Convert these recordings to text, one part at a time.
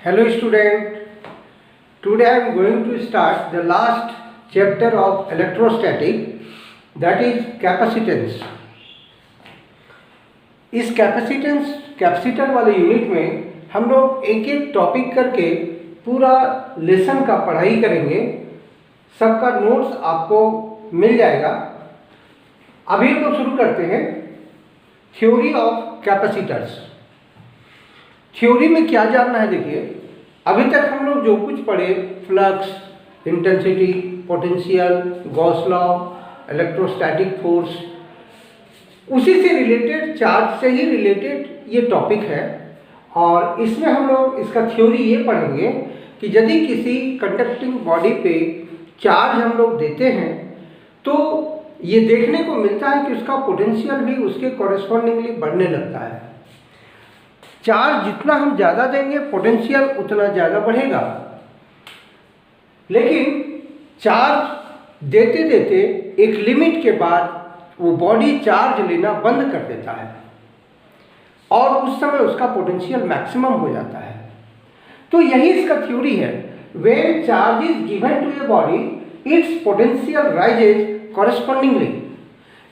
Hello student, today I am going to start the last chapter of electrostatic, that is capacitance. इस capacitor वाले unit में हम लोग एक एक टॉपिक करके पूरा लेसन का पढ़ाई करेंगे। सबका नोट्स आपको मिल जाएगा। अभी हम लोग शुरू करते हैं थ्योरी ऑफ कैपेसिटर्स। थ्योरी में क्या जानना है, देखिए अभी तक हम लोग जो कुछ पढ़े, flux, intensity, potential, Gauss law, electrostatic force, उसी से रिलेटेड, चार्ज से ही रिलेटेड ये टॉपिक है। और इसमें हम लोग इसका थ्योरी ये पढ़ेंगे कि यदि किसी कंडक्टिंग बॉडी पे चार्ज हम लोग देते हैं तो ये देखने को मिलता है कि उसका पोटेंशियल भी उसके कॉरेस्पॉन्डिंगली बढ़ने लगता है। चार्ज जितना हम ज़्यादा देंगे पोटेंशियल उतना ज़्यादा बढ़ेगा, लेकिन चार्ज देते देते एक लिमिट के बाद वो बॉडी चार्ज लेना बंद कर देता है और उस समय उसका पोटेंशियल मैक्सिमम हो जाता है। तो यही इसका थ्योरी है। When charge is given to a body its potential rises correspondingly.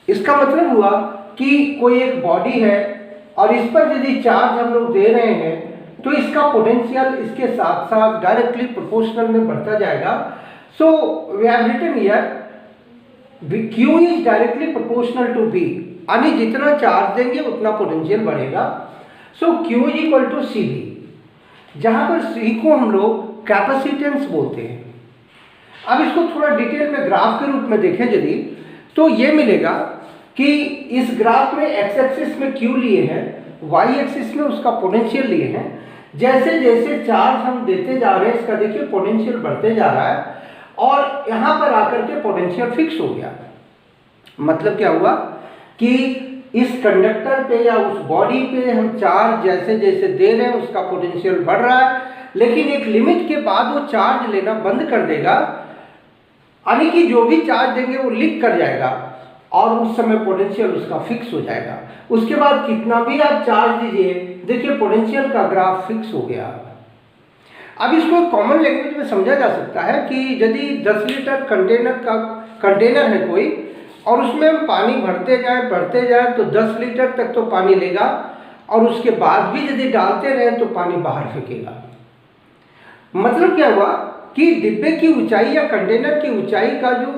इसका मतलब हुआ कि कोई एक बॉडी है और इस पर यदि चार्ज हम लोग दे रहे हैं तो इसका पोटेंशियल इसके साथ साथ डायरेक्टली प्रोपोर्शनल में बढ़ता जाएगा। So we have written here Q is directly proportional to V, यानी जितना चार्ज देंगे उतना पोटेंशियल बढ़ेगा। So Q is equal to CV, जहां पर C को हम लोग कैपेसिटेंस बोलते हैं। अब इसको थोड़ा डिटेल में ग्राफ के रूप में देखें यदि, तो ये मिलेगा कि इस ग्राफ में एक्स एक्सिस में Q लिए हैं, वाई एक्सिस में उसका पोटेंशियल लिए हैं। जैसे जैसे चार्ज हम देते जा रहे हैं इसका देखिए पोटेंशियल बढ़ते जा रहा है और यहाँ पर आकर के पोटेंशियल फिक्स हो गया। मतलब क्या हुआ कि इस कंडक्टर पे या उस बॉडी पे हम चार्ज जैसे जैसे दे रहे हैं उसका पोटेंशियल बढ़ रहा है, लेकिन एक लिमिट के बाद वो चार्ज लेना बंद कर देगा, यानी कि जो भी चार्ज देंगे वो लीक कर जाएगा और उस समय पोटेंशियल उसका फिक्स हो जाएगा। उसके बाद कितना भी आप चार्ज दीजिए, देखिए पोटेंशियल का ग्राफ फिक्स हो गया। अब इसको कॉमन लैंग्वेज में समझा जा सकता है कि यदि 10 लीटर कंटेनर है कोई और उसमें हम पानी भरते जाए तो 10 लीटर तक तो पानी लेगा और उसके बाद भी यदि डालते रहे तो पानी बाहर फेंकेगा। मतलब क्या हुआ कि डिब्बे की ऊंचाई या कंटेनर की ऊंचाई का जो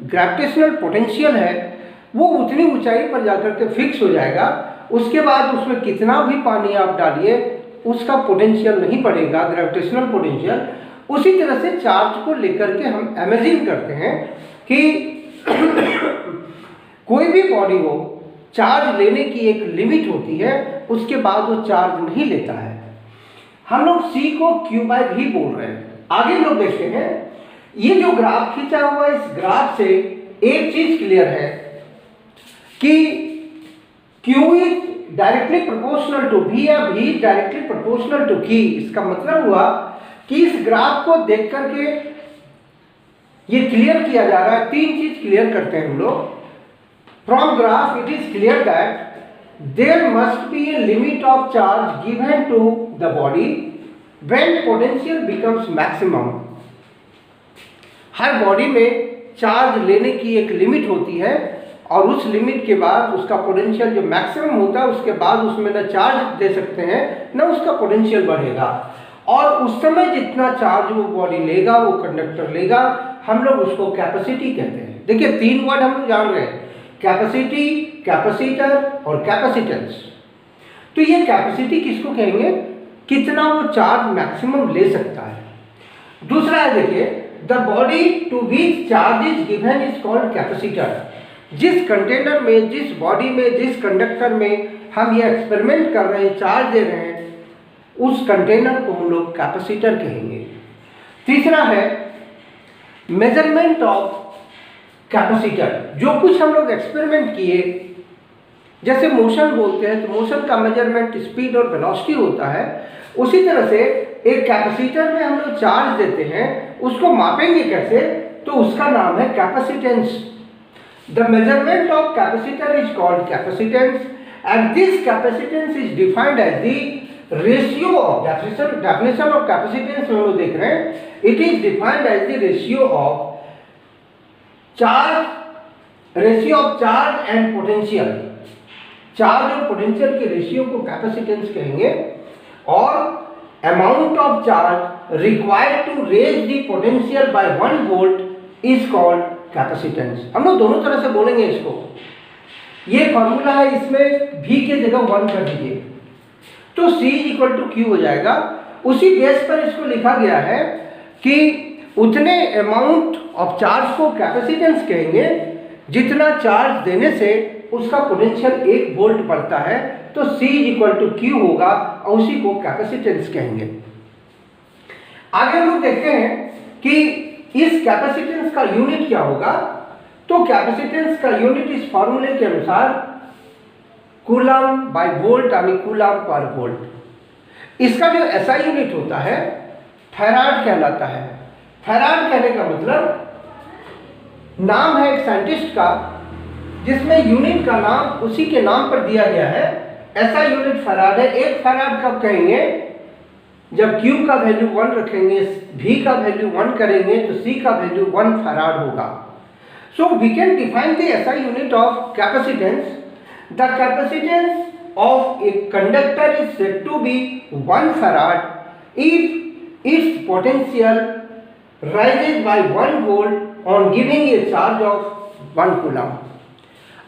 ग्रेविटेशनल पोटेंशियल है वो उतनी ऊंचाई पर जाकर के फिक्स हो जाएगा। उसके बाद उसमें कितना भी पानी आप डालिए उसका पोटेंशियल नहीं बढ़ेगा, ग्रेविटेशनल पोटेंशियल। उसी तरह से चार्ज को लेकर के हम इमेजिन करते हैं कि कोई भी बॉडी हो, चार्ज लेने की एक लिमिट होती है, उसके बाद वो चार्ज नहीं लेता है। हम लोग C को Q/V बोल रहे हैं। आगे लोग देखते हैं, ये जो ग्राफ खींचा हुआ है, इस ग्राफ से एक चीज क्लियर है कि Q is directly proportional to V या V directly proportional to Q। इसका मतलब हुआ कि इस ग्राफ को देख करके ये क्लियर किया जा रहा है। तीन चीज क्लियर करते हैं हम लोग। From graph it is clear that there must be a limit of charge given to the body when potential becomes maximum. हर बॉडी में चार्ज लेने की एक लिमिट होती है और उस लिमिट के बाद उसका पोटेंशियल जो मैक्सिमम होता है उसके बाद उसमें न चार्ज दे सकते हैं न उसका पोटेंशियल बढ़ेगा। और उस समय जितना चार्ज वो बॉडी लेगा, वो कंडक्टर लेगा, हम लोग उसको कैपेसिटी कहते हैं। देखिए तीन वर्ड हम लोग जान रहे हैं, कैपेसिटी, कैपेसिटर और कैपेसिटेंस। तो ये कैपेसिटी किसको कहेंगे, कितना वो चार्ज मैक्सिमम ले सकता है। दूसरा है देखिए, the body to which charge is given is called capacitor. जिस कंटेनर में, जिस बॉडी में, जिस कंडक्टर में हम ये एक्सपेरिमेंट कर रहे हैं, चार्ज दे रहे हैं, उस कंटेनर को हम लोग कैपेसिटर कहेंगे। तीसरा है मेजरमेंट ऑफ कैपेसिटर। जो कुछ हम लोग एक्सपेरिमेंट किए, जैसे मोशन बोलते हैं तो मोशन का मेजरमेंट स्पीड और वेलोसिटी होता है, उसी तरह से एक कैपेसिटर में हम लोग चार्ज देते हैं, उसको मापेंगे कैसे, तो उसका नाम है capacitance. The measurement of capacitor is called capacitance and this capacitance is defined as the ratio of definition of capacitance हम लोग देख रहे हैं, it is defined as the ratio of charge and potential. Charge और potential के ratio को capacitance कहेंगे, और amount of charge required to raise the potential by 1 volt is called capacitance. हम लोग दोनों तरह से बोलेंगे इसको। ये फॉर्मूला है, इसमें v के जगह 1 कर दीजिए तो C इक्वल टू क्यू हो जाएगा। उसी बेस पर इसको लिखा गया है कि उतने अमाउंट ऑफ चार्ज को कैपेसिटेंस कहेंगे जितना चार्ज देने से उसका पोटेंशियल 1 वोल्ट बढ़ता है, तो C इक्वल टू क्यू होगा और उसी को कैपेसिटेंस कहेंगे। आगे हम लोग देखते हैं कि इस कैपेसिटेंस का यूनिट क्या होगा। तो कैपेसिटेंस का यूनिट इस फॉर्मूले के अनुसार कूलम बाय वोल्ट यानी कूलम पर वोल्ट। इसका जो ऐसा यूनिट होता है फैराड कहलाता है। फैराड कहने का मतलब नाम है एक साइंटिस्ट का जिसमें यूनिट का नाम उसी के नाम पर दिया गया है, ऐसा यूनिट फैराड है। एक फैराड कब कहेंगे, जब Q का वैल्यू 1 रखेंगे, V का वैल्यू 1 करेंगे तो C का वैल्यू 1 फैराड होगा। So we can define the SI unit of capacitance. The capacitance of a conductor is said to be 1 farad if its potential rises by 1 volt on giving a charge of 1 coulomb.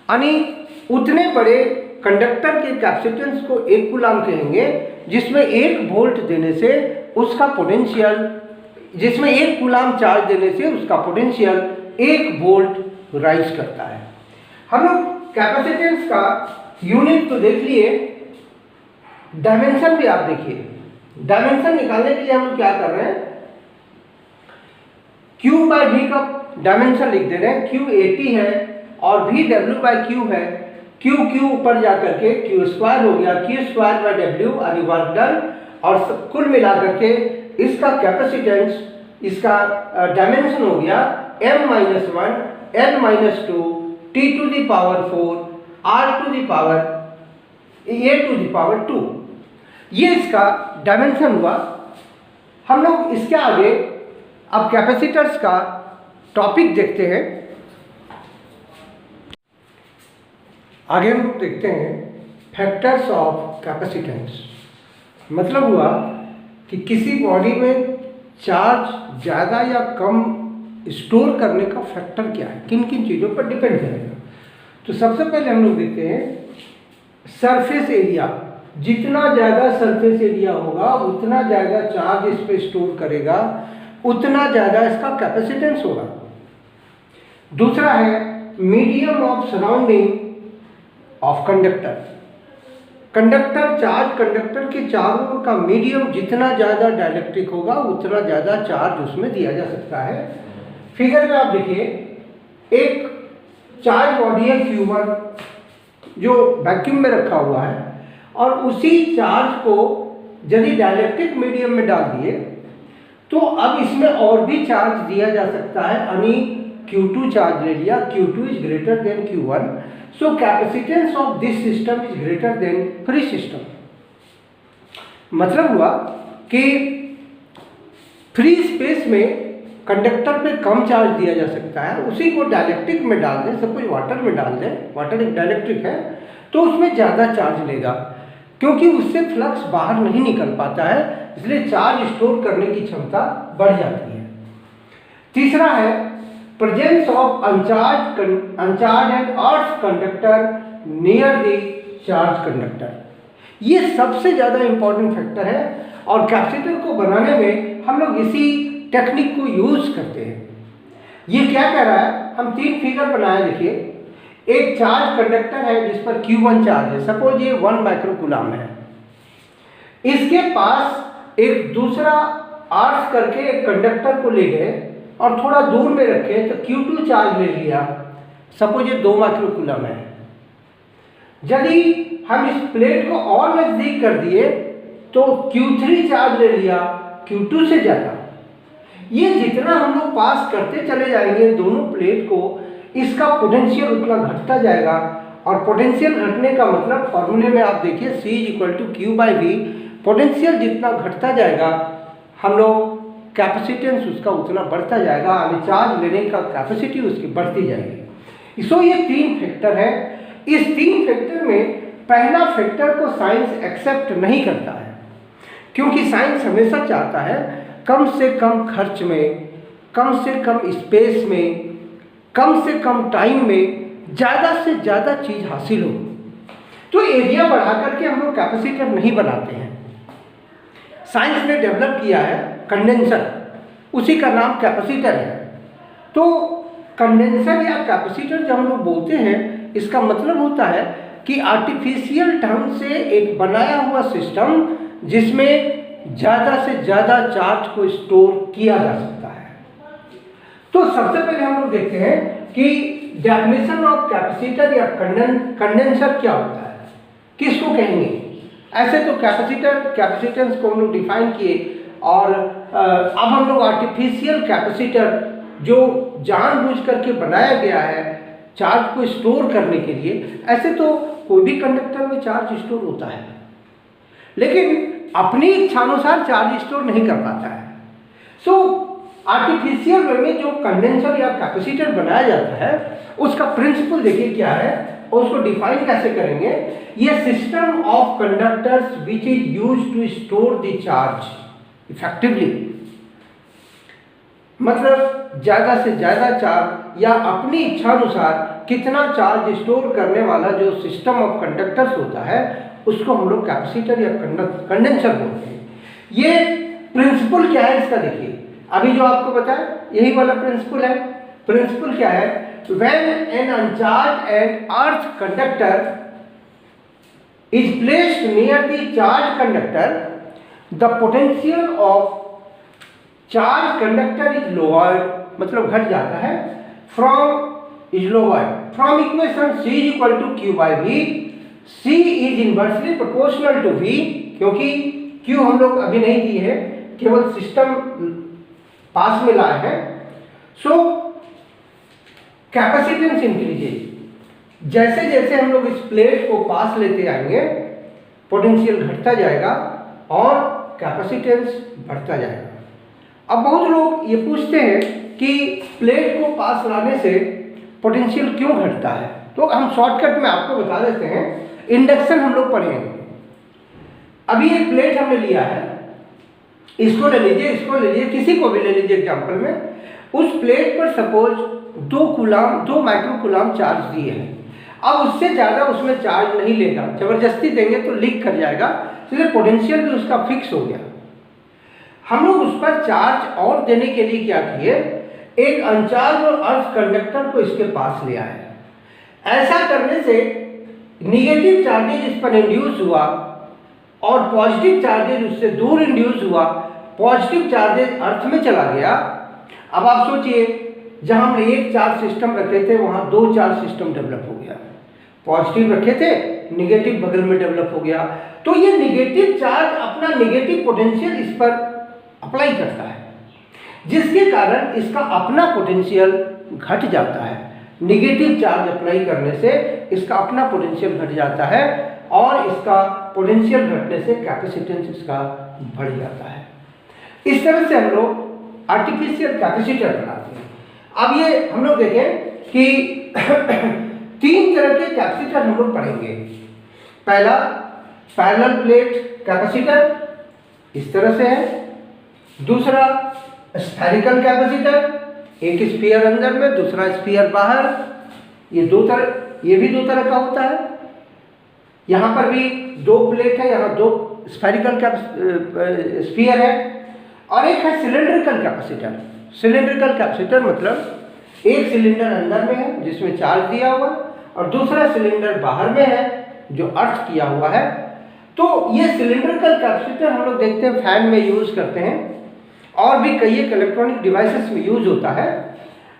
यानी उतने बड़े conductor के capacitance को 1 coulomb कहेंगे जिसमें 1 volt देने से उसका पोटेंशियल, जिसमें 1 कूलम चार्ज देने से उसका पोटेंशियल 1 वोल्ट राइज करता है। हम लोग कैपेसिटेंस का यूनिट तो देख लिए, डायमेंशन भी आप देखिए। डायमेंशन निकालने के लिए हम लोग क्या कर रहे हैं, Q बाय V का डायमेंशन लिख दे रहे हैं। Q 80 है और V W बाय Q है। Q ऊपर जाकर के Q स्क्वायर हो गया, Q स्क्वायर बाय W यानी वर्क डन, और कुल मिलाकर के इसका कैपेसिटेंस, इसका डायमेंशन हो गया m-1 n-2 t to the power 4 r to the power a to the power 2। ये इसका डायमेंशन हुआ। हम लोग इसके आगे अब कैपेसिटर्स का टॉपिक देखते हैं। आगे हम देखते हैं फैक्टर्स ऑफ कैपेसिटेंस। मतलब हुआ कि किसी बॉडी में चार्ज ज़्यादा या कम स्टोर करने का फैक्टर क्या है, किन किन चीज़ों पर डिपेंड करेगा। तो सबसे पहले हम लोग देखते हैं सरफेस एरिया। जितना ज़्यादा सरफेस एरिया होगा उतना ज़्यादा चार्ज इस पर स्टोर करेगा, उतना ज़्यादा इसका कैपेसिटेंस होगा। दूसरा है medium of surrounding of conductor. Conductor, charge conductor के चारों ओर का मीडियम जितना ज़्यादा डाइलेक्ट्रिक होगा उतना ज़्यादा चार्ज उसमें दिया जा सकता है। फिगर में आप देखिए, एक चार्ज बॉडी है Q1 जो वैक्यूम में रखा हुआ है, और उसी चार्ज को यदि डाइलेक्ट्रिक मीडियम में डाल दिए तो अब इसमें और भी चार्ज दिया जा सकता है, यानी Q2 चार्ज ले लिया, Q2 is greater than Q1, so capacitance of this system is greater than free system. मतलब हुआ कि फ्री स्पेस में कंडक्टर पे कम चार्ज दिया जा सकता है, उसी को डाइलेक्ट्रिक में डाल दें, सब कुछ वाटर में डाल दें, वाटर एक डाइलेक्ट्रिक है, तो उसमें ज़्यादा चार्ज लेगा क्योंकि उससे फ्लक्स बाहर नहीं निकल पाता है, इसलिए चार्ज स्टोर करने की क्षमता बढ़ जाती है। तीसरा है presence of अनचार्ज and earth conductor near the charge conductor. ये सबसे ज़्यादा इंपॉर्टेंट फैक्टर है और कैपेसिटर को बनाने में हम लोग इसी टेक्निक को यूज करते हैं। ये क्या कह रहा है, हम 3 फिगर बनाए। देखिए, एक चार्ज कंडक्टर है जिस पर Q1 चार्ज है, सपोज ये 1 माइक्रोकूलम है। इसके पास एक दूसरा अर्थ करके एक कंडक्टर को ले गए और थोड़ा दूर में रखे तो Q2 चार्ज ले लिया, सपोज ये 2 माइक्रोकूलम है। यदि हम इस प्लेट को और नजदीक कर दिए तो Q3 चार्ज ले लिया, Q2 से ज़्यादा। ये जितना हम लोग पास करते चले जाएंगे दोनों प्लेट को, इसका पोटेंशियल उतना घटता जाएगा। और पोटेंशियल घटने का मतलब फॉर्मूले में आप देखिए C = Q/V। पोटेंशियल जितना घटता जाएगा हम लोग कैपेसिटेंस उसका उतना बढ़ता जाएगा, यानी चार्ज लेने का कैपेसिटी उसकी बढ़ती जाएगी। सो ये 3 फैक्टर है। इस 3 फैक्टर में पहला फैक्टर को साइंस एक्सेप्ट नहीं करता है, क्योंकि साइंस हमेशा चाहता है कम से कम खर्च में, कम से कम स्पेस में, कम से कम टाइम में ज़्यादा से ज़्यादा चीज़ हासिल हो। तो एरिया बढ़ा करके हम लोग कैपेसिटर नहीं बनाते हैं। साइंस ने डेवलप किया है कंडेंसर, उसी का नाम कैपेसिटर है। तो कंडेंसर या कैपेसिटर जब हम लोग बोलते हैं, इसका मतलब होता है कि आर्टिफिशियल ढंग से एक बनाया हुआ सिस्टम जिसमें ज़्यादा से ज़्यादा चार्ज को स्टोर किया जा सकता है। तो सबसे पहले हम लोग देखते हैं कि डेफिनेशन ऑफ कैपेसिटर या कंडेंसर क्या होता है, किसको कहेंगे। ऐसे तो कैपेसिटेंस को हम लोग डिफाइन किए, और अब हम लोग आर्टिफिशियल कैपेसिटर जो जानबूझ करके बनाया गया है चार्ज को स्टोर करने के लिए। ऐसे तो कोई भी कंडक्टर में चार्ज स्टोर होता है, लेकिन अपनी इच्छानुसार चार्ज स्टोर नहीं कर पाता है। सो आर्टिफिशियल वे में जो कंडेंसर या कैपेसिटर बनाया जाता है, उसका प्रिंसिपल देखिए क्या है और उसको डिफाइन कैसे करेंगे। ये system of conductors which is used to store the charge effectively, मतलब ज़्यादा से ज़्यादा चार्ज या अपनी इच्छानुसार कितना चार्ज स्टोर करने वाला जो सिस्टम ऑफ कंडक्टर्स होता है, उसको हम लोग कैपेसिटर या कंडेंसर बोलते हैं। ये प्रिंसिपल क्या है इसका देखिए, अभी जो आपको बताया यही वाला प्रिंसिपल है। प्रिंसिपल क्या है, when an uncharge and earth conductor is placed near the charge conductor, the potential of charge conductor is lowered, मतलब घट जाता है, from is lowered from equation C is equal to Q by V। C is inversely proportional to V, क्योंकि Q हम लोग अभी नहीं दी है, केवल सिस्टम पास में लाए हैं। सो कैपेसिटेंस इंक्रीजेज, जैसे जैसे हम लोग इस प्लेट को पास लेते आएंगे पोटेंशियल घटता जाएगा और कैपेसिटेंस बढ़ता जाएगा। अब बहुत लोग ये पूछते हैं कि प्लेट को पास लाने से पोटेंशियल क्यों घटता है, तो हम शॉर्टकट में आपको बता देते हैं। इंडक्शन हम लोग पढ़ेंगे। अभी एक प्लेट हमने लिया है, इसको ले लीजिए, इसको ले लीजिए, किसी को भी ले लीजिए एग्जाम्पल में। उस प्लेट पर सपोज 2 माइक्रो कूलाम चार्ज दिए हैं। अब उससे ज़्यादा उसमें चार्ज नहीं लेगा, जबरदस्ती देंगे तो लीक कर जाएगा, इसलिए पोटेंशियल भी उसका फिक्स हो गया। हम लोग उस पर चार्ज और देने के लिए क्या किए, एक अनचार्ज और अर्थ कंडक्टर को इसके पास ले आए। ऐसा करने से निगेटिव चार्जेज इस पर इंड्यूस हुआ और पॉजिटिव चार्जेज उससे दूर इंड्यूस हुआ, पॉजिटिव चार्जेज अर्थ में चला गया। अब आप सोचिए, जहां हमने एक चार्ज सिस्टम रखे थे वहां 2 चार्ज सिस्टम डेवलप हो गया। पॉजिटिव रखे थे, निगेटिव बगल में डेवलप हो गया। तो ये निगेटिव चार्ज अपना निगेटिव पोटेंशियल इस पर अप्लाई करता है, जिसके कारण इसका अपना पोटेंशियल घट जाता है। निगेटिव चार्ज अप्लाई करने से इसका अपना पोटेंशियल घट जाता है और इसका पोटेंशियल घटने से कैपेसिटेंस इसका बढ़ जाता है। इस तरह से हम लोग आर्टिफिशियल कैपेसिटर बनाते हैं। अब ये हम लोग देखें कि 3 तरह के कैपेसिटर हम लोग पढ़ेंगे। पहला पैरेलल प्लेट कैपेसिटर, इस तरह से है। दूसरा स्फेरिकल कैपेसिटर, एक स्फीयर अंदर में दूसरा स्फीयर बाहर। ये भी दो तरह का होता है। यहाँ पर भी 2 प्लेट है, यहाँ 2 स्फेरिकल स्फीयर है। और एक है सिलेंड्रिकल कैपेसिटर। सिलेंड्रिकल कैपेसिटर मतलब एक सिलेंडर अंदर में है जिसमें चार्ज दिया हुआ, और दूसरा सिलेंडर बाहर में है जो अर्थ किया हुआ है। तो ये सिलेंड्रिकल कैपेसिटर हम लोग देखते हैं फैन में यूज़ करते हैं, और भी कई एक इलेक्ट्रॉनिक डिवाइसेस में यूज होता है।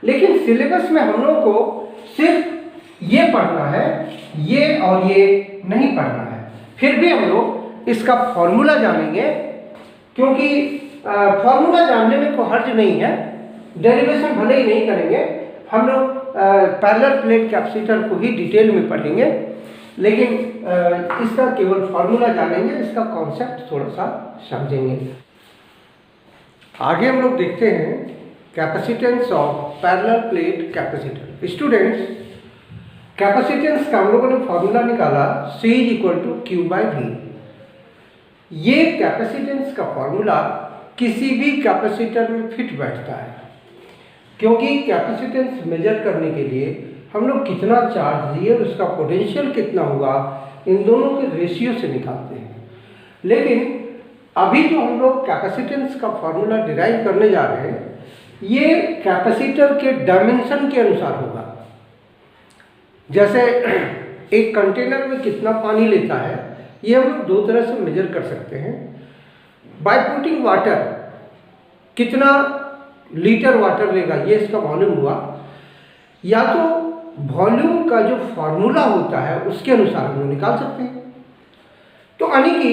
लेकिन सिलेबस में हम लोग को सिर्फ ये पढ़ना है, ये और ये नहीं पढ़ना है। फिर भी हम लोग इसका फॉर्मूला जानेंगे, क्योंकि फॉर्मूला जानने में कोई हर्ज नहीं है। डेरिवेशन भले ही नहीं करेंगे, हम लोग पैरेलल प्लेट कैपेसिटर को ही डिटेल में पढ़ेंगे। लेकिन इसका केवल फॉर्मूला जानेंगे, इसका कॉन्सेप्ट थोड़ा सा समझेंगे। आगे हम लोग देखते हैं capacitance of parallel plate capacitor. Students, capacitance का हम लोगों ने फॉर्मूला निकाला C = Q/V। ये कैपेसिटेंस का फॉर्मूला किसी भी कैपेसिटर में फिट बैठता है, क्योंकि कैपेसिटेंस मेजर करने के लिए हम लोग कितना चार्ज दिए और उसका पोटेंशियल कितना हुआ, इन दोनों के रेशियो से निकालते हैं। लेकिन अभी जो हम लोग कैपेसिटेंस का फॉर्मूला डिराइव करने जा रहे हैं, ये कैपेसिटर के डायमेंशन के अनुसार होगा। जैसे एक कंटेनर में कितना पानी लेता है, ये हम लोग दो तरह से मेजर कर सकते हैं। बाय पुटिंग वाटर, कितना लीटर वाटर लेगा, ये इसका वॉल्यूम हुआ। या तो वॉल्यूम का जो फॉर्मूला होता है उसके अनुसार हम लोग निकाल सकते हैं। तो यानी कि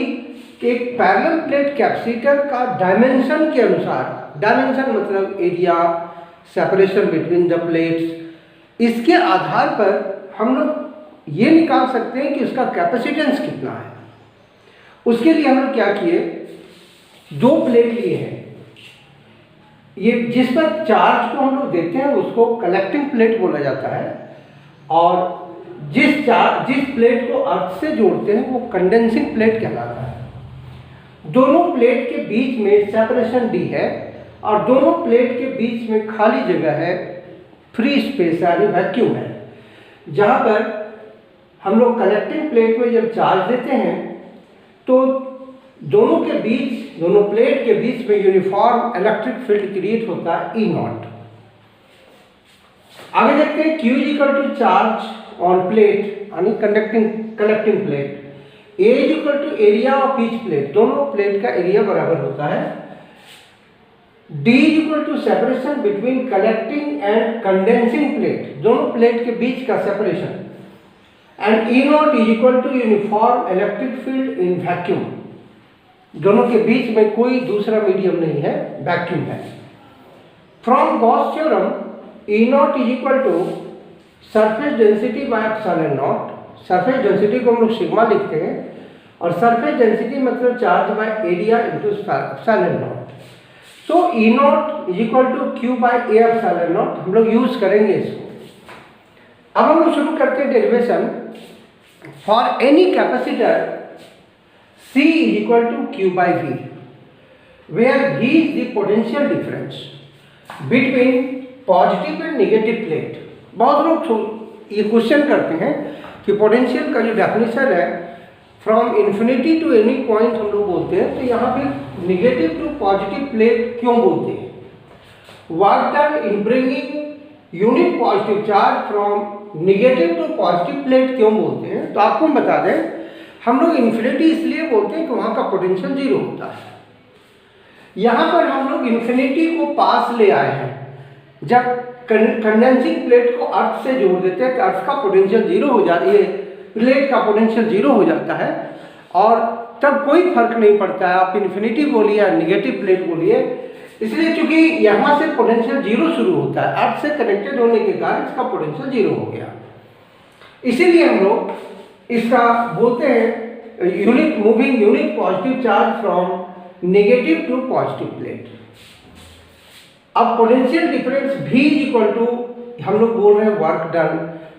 एक पैरेलल प्लेट कैपेसिटर का डायमेंशन के अनुसार, डायमेंशन मतलब area, separation between the plates, इसके आधार पर हम लोग ये निकाल सकते हैं कि उसका कैपेसिटेंस कितना है। उसके लिए हम लोग क्या किए, दो प्लेट लिए हैं। ये जिस पर चार्ज को हम लोग देते हैं उसको कलेक्टिंग प्लेट बोला जाता है, और जिस प्लेट को अर्थ से जोड़ते हैं वो कंडेंसिंग प्लेट कहलाता है। दोनों प्लेट के बीच में सेपरेशन D है, और दोनों प्लेट के बीच में खाली जगह है, फ्री स्पेस यानी वैक्यूम है, जहाँ पर हम लोग कलेक्टिंग प्लेट में जब चार्ज देते हैं तो दोनों प्लेट के बीच में यूनिफॉर्म इलेक्ट्रिक फील्ड क्रिएट होता है E0। आगे देखते हैं Q = चार्ज ऑन प्लेट यानी collecting plate, A = area of each plate, दोनों प्लेट का एरिया बराबर होता है। D = separation between collecting and condensing plate, दोनों प्लेट के बीच का separation. And E0 = uniform electric field in vacuum, दोनों के बीच में कोई दूसरा मीडियम नहीं है, वैक्यूम है। From Gauss theorem E0 = surface density by epsilon not, surface density को हम लोग सिग्मा लिखते हैं, और सरफेस डेंसिटी मतलब charge by area into epsilon not. So E0 = Q/A epsilon not हम लोग यूज करेंगे इसको। अब हम लोग शुरू करते हैं derivation. For any capacitor C = Q/V, where V is the potential difference between positive and negative plate. बहुत लोग ये क्वेश्चन करते हैं कि पोटेंशियल का जो डेफिनेशन है from infinity to any point हम लोग बोलते हैं, तो यहाँ पे नेगेटिव टू पॉजिटिव प्लेट क्यों बोलते हैं? Work done in bringing unit positive charge from negative to positive plate क्यों बोलते हैं? तो आपको हम बता दें, हम लोग इन्फिनिटी इसलिए बोलते हैं कि वहाँ का पोटेंशियल 0 होता है। यहाँ पर हम लोग इन्फिनिटी को पास ले आए हैं। जब कंडेंसिंग प्लेट को अर्थ से जोड़ देते हैं तो अर्थ का पोटेंशियल 0 हो जाता है, प्लेट का पोटेंशियल 0 हो जाता है, और तब कोई फर्क नहीं पड़ता है आप इन्फिनिटी बोलिए या नेगेटिव प्लेट बोलिए। इसलिए चूंकि यहाँ से पोटेंशियल 0 शुरू होता है, अर्थ से कनेक्टेड होने के कारण इसका पोटेंशियल 0 हो गया। इसीलिए हम लोग इसका बोलते हैं unit positive charge from negative to positive plate. अब पोटेंशियल डिफरेंस V = हम लोग बोल रहे हैं वर्क डन,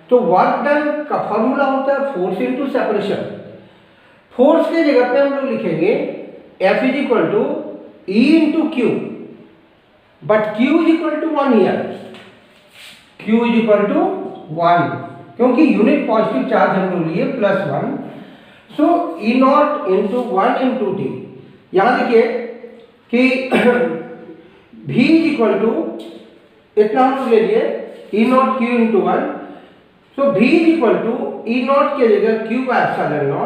तो वर्क डन का फॉर्मूला होता है फोर्स इनटू सेपरेशन। फोर्स के जगह पे हम लोग लिखेंगे F = E × Q, but Q = 1 here, Q = 1, क्योंकि यूनिट पॉजिटिव चार्ज हम लोग लिए +1। सो E0 × 1 × D। यहाँ देखिए कि V = इतना हम ले लिए E0 Q × 1, सो V = E0 के जगह Q/ε0,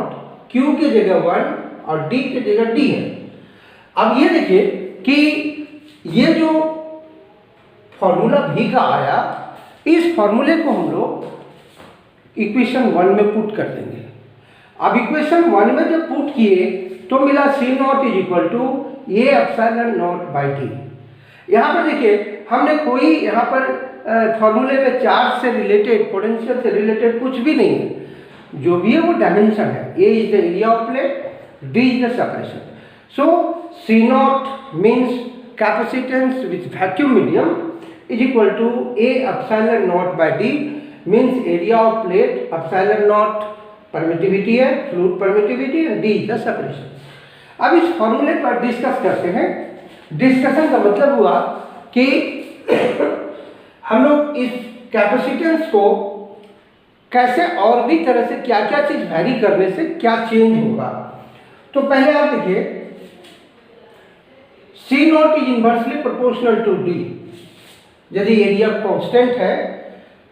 Q की जगह 1 और D की जगह D है। अब ये देखिए कि ये जो फॉर्मूला V का आया, इस फॉर्मूले को हम लोग इक्वेशन 1 में पुट कर देंगे। अब इक्वेशन 1 में जब पुट किए तो मिला C0 = A/0/T। यहाँ पर देखिए हमने कोई यहाँ पर फॉर्मूले में चार्ज से रिलेटेड, पोटेंशियल से रिलेटेड कुछ भी नहीं है। जो भी है वो डायमेंशन है। A is the area of plate, D is the separation. So C naught means capacitance with vacuum medium is equal to A epsilon naught by D means area of plate, epsilon naught permittivity है, fluid permittivity, and D is the separation. अब इस फॉर्मूले पर discuss करते हैं। Discussion का मतलब हुआ कि हम लोग इस कैपेसिटेंस को कैसे और भी तरह से क्या क्या चीज वैरी करने से क्या चेंज होगा। तो पहले आप देखिए, C naught is inversely proportional to D. यदि एरिया कांस्टेंट है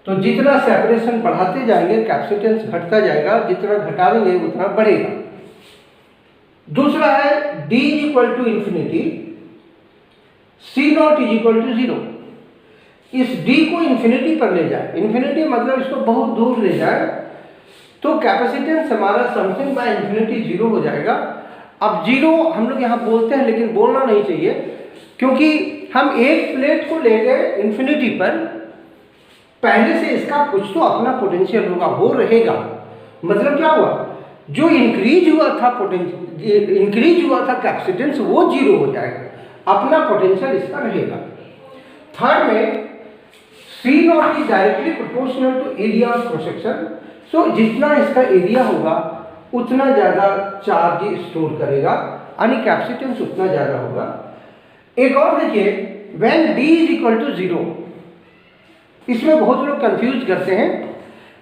तो जितना सेपरेशन बढ़ाते जाएंगे कैपेसिटेंस घटता जाएगा, जितना घटाएंगे उतना बढ़ेगा। दूसरा है D is equal to infinity, C naught is equal to 0। इस d को इंफिनिटी पर ले जाए, इंफिनिटी मतलब इसको बहुत दूर ले जाए, तो कैपेसिटेंस हमारा समथिंग बाय इंफिनिटी 0 हो जाएगा। अब 0 हम लोग यहाँ बोलते हैं लेकिन बोलना नहीं चाहिए, क्योंकि हम एक प्लेट को ले गए इंफिनिटी पर, पहले से इसका कुछ तो अपना पोटेंशियल होगा, वो रहेगा। मतलब क्या हुआ, जो इंक्रीज हुआ था पोटेंशियल, इंक्रीज हुआ था कैपेसिटेंस, वो 0 हो जाएगा, अपना पोटेंशियल इसका रहेगा। थर्ड में C naught is directly proportional to area of cross section. So जितना इसका एरिया होगा उतना ज़्यादा चार्ज स्टोर करेगा, यानी कैपेसिटेंस उतना ज़्यादा होगा। एक और देखिए, when D is equal to 0, इसमें बहुत लोग कंफ्यूज करते हैं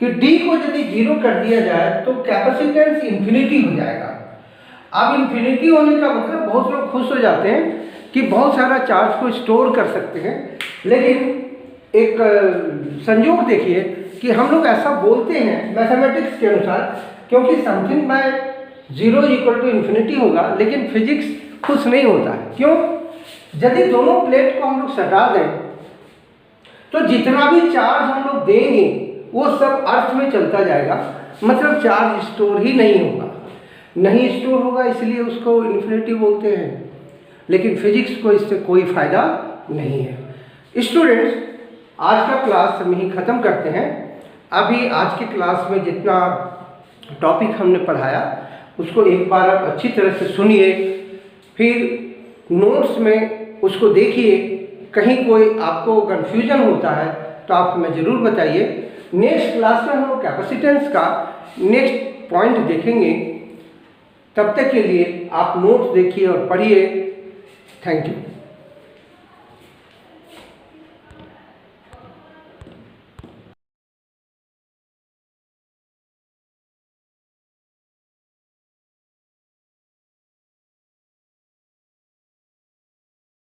कि D को यदि 0 कर दिया जाए तो कैपेसिटेंस इंफिनिटी हो जाएगा। अब इंफिनिटी होने का मतलब बहुत लोग खुश हो जाते हैं कि बहुत सारा चार्ज को स्टोर कर सकते हैं, लेकिन एक संयोग देखिए कि हम लोग ऐसा बोलते हैं मैथमेटिक्स के अनुसार, क्योंकि something by 0 equal to infinity होगा, लेकिन फिजिक्स खुश नहीं होता है। क्यों? यदि दोनों प्लेट को हम लोग सटा दें तो जितना भी चार्ज हम लोग देंगे वो सब अर्थ में चलता जाएगा, मतलब चार्ज स्टोर ही नहीं होगा। नहीं स्टोर होगा इसलिए उसको इन्फिनिटी बोलते हैं, लेकिन फिजिक्स को इससे कोई फायदा नहीं है। स्टूडेंट्स, आज का क्लास हम यहीं ख़त्म करते हैं। अभी आज की क्लास में जितना टॉपिक हमने पढ़ाया उसको एक बार आप अच्छी तरह से सुनिए, फिर नोट्स में उसको देखिए, कहीं कोई आपको कन्फ्यूजन होता है तो आप हमें ज़रूर बताइए। नेक्स्ट क्लास में हम लोग कैपेसिटेंस का नेक्स्ट पॉइंट देखेंगे। तब तक के लिए आप नोट्स देखिए और पढ़िए। Thank you.